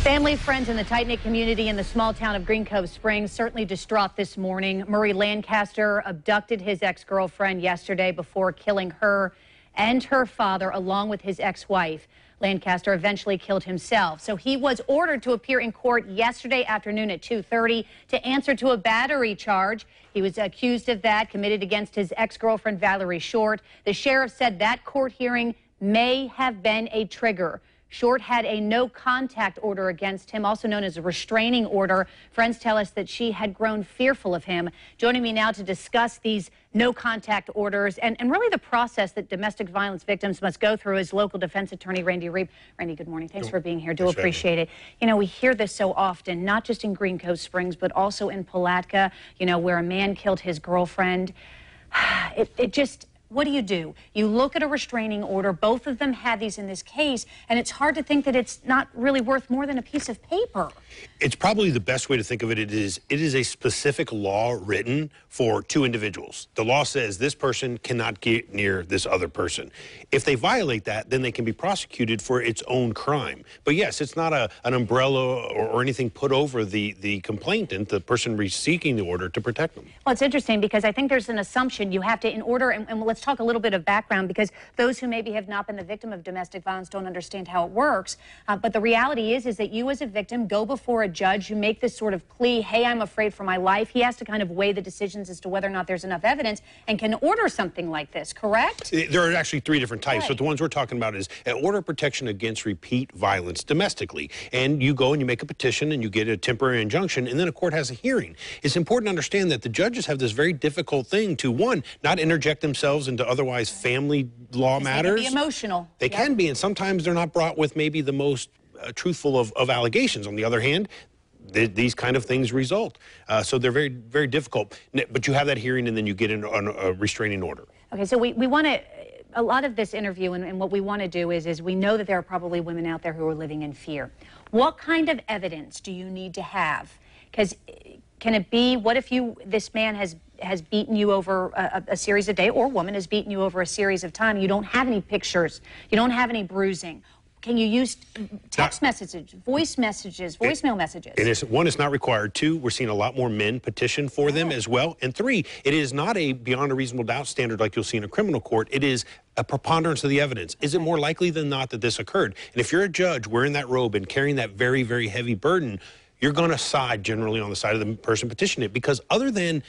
Family, friends, and the tight-knit community in the small town of Green Cove Springs certainly distraught this morning. Murray Lancaster abducted his ex-girlfriend yesterday before killing her and her father along with his ex-wife. Lancaster eventually killed himself. So he was ordered to appear in court yesterday afternoon at 2:30 to answer to a battery charge. He was accused of that, committed against his ex-girlfriend, Valorie Short. The sheriff said that court hearing may have been a trigger. Short had a no-contact order against him, also known as a restraining order. Friends tell us that she had grown fearful of him. Joining me now to discuss these no-contact orders and really the process that domestic violence victims must go through is local defense attorney Randy Reeb. Randy, good morning. Thanks for being here. Do appreciate it. You know, we hear this so often, not just in Green Cove Springs, but also in Palatka, you know, where a man killed his girlfriend. It just... What do? You look at a restraining order. Both of them had these in this case, and it's hard to think that it's not really worth more than a piece of paper. It's probably the best way to think of it. It is a specific law written for two individuals. The law says this person cannot get near this other person. If they violate that, then they can be prosecuted for its own crime. But yes, it's not an umbrella or anything put over the complainant, the person seeking the order, to protect them. Well, it's interesting because I think there's an assumption you have to, in order, and let's talk a little bit of background, because those who maybe have not been the victim of domestic violence don't understand how it works. But the reality is that you as a victim go before a judge, you make this sort of plea, hey, I'm afraid for my life. He has to kind of weigh the decisions as to whether or not there's enough evidence and can order something like this, correct? There are actually three different types, right. But the ones we're talking about is an order of protection against repeat violence domestically. And you go and you make a petition and you get a temporary injunction, and then a court has a hearing. It's important to understand that the judges have this very difficult thing to, one, not interject themselves into otherwise family law matters. They can be emotional. They can be, and sometimes they're not brought with maybe the most truthful of allegations. On the other hand, these kind of things result. So they're very, very difficult. But you have that hearing, and then you get a restraining order. Okay, so we want to, a lot of this interview and what we want to do is we know that there are probably women out there who are living in fear. What kind of evidence do you need to have? Because can it be, what if this man has beaten you over a series of days, or woman has beaten you over a series of time, you don't have any pictures, you don't have any bruising? Can you use text messages, voice messages, voicemail messages? And one, it's not required. Two, we're seeing a lot more men petition for them as well. And three, it is not a beyond a reasonable doubt standard like you'll see in a criminal court. It is a preponderance of the evidence. Is it more likely than not that this occurred? And if you're a judge wearing that robe and carrying that very, very heavy burden, you're going to side generally on the side of the person petitioning it, because other than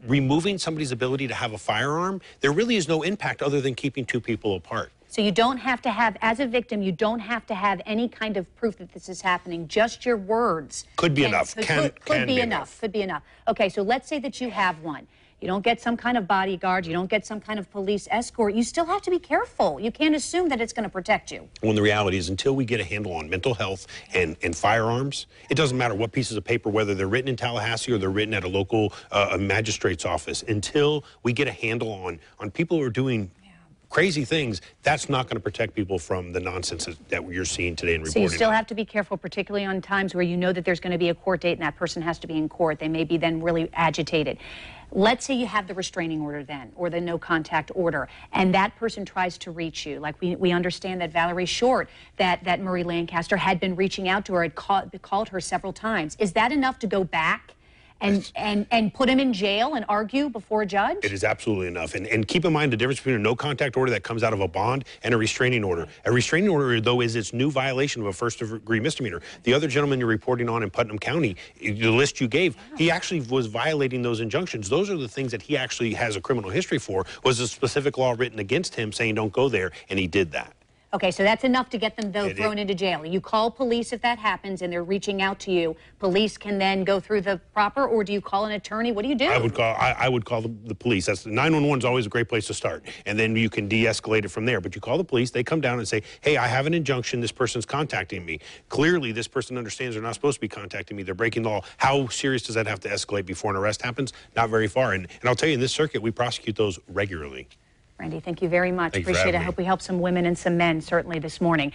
removing somebody's ability to have a firearm, there really is no impact other than keeping two people apart. So you don't have to have, as a victim, you don't have to have any kind of proof that this is happening. Just your words. Could be enough. Could be enough. Could be enough. Okay, so let's say that you have one. You don't get some kind of bodyguard, you don't get some kind of police escort. You still have to be careful. You can't assume that it's going to protect you. When the reality is, until we get a handle on mental health and firearms, it doesn't matter what pieces of paper, whether they're written in Tallahassee or they're written at a local magistrate's office, until we get a handle on people who are doing crazy things, that's not going to protect people from the nonsense that you're seeing today and reporting. So you still have to be careful, particularly on times where you know that there's going to be a court date and that person has to be in court. They may be then really agitated. Let's say you have the restraining order then, or the no contact order, and that person tries to reach you. Like we understand that Valorie Short, that Murray Lancaster had been reaching out to her, had called her several times. Is that enough to go back and put him in jail and argue before a judge? It is absolutely enough. And keep in mind the difference between a no-contact order that comes out of a bond and a restraining order. A restraining order, though, is its new violation of a first-degree misdemeanor. The other gentleman you're reporting on in Putnam County, the list you gave, he actually was violating those injunctions. Those are the things that he actually has a criminal history for, was a specific law written against him saying don't go there, and he did that. Okay, so that's enough to get them, though, thrown into jail. You call police if that happens and they're reaching out to you. Police can then go through the proper, or do you call an attorney? What do you do? I would call the police. 911 is always a great place to start. And then you can de-escalate it from there. But you call the police, they come down and say, hey, I have an injunction, this person's contacting me. Clearly, this person understands they're not supposed to be contacting me. They're breaking the law. How serious does that have to escalate before an arrest happens? Not very far. And I'll tell you, in this circuit, we prosecute those regularly. Randy, thank you very much. Appreciate it. I hope we help some women and some men, certainly, this morning.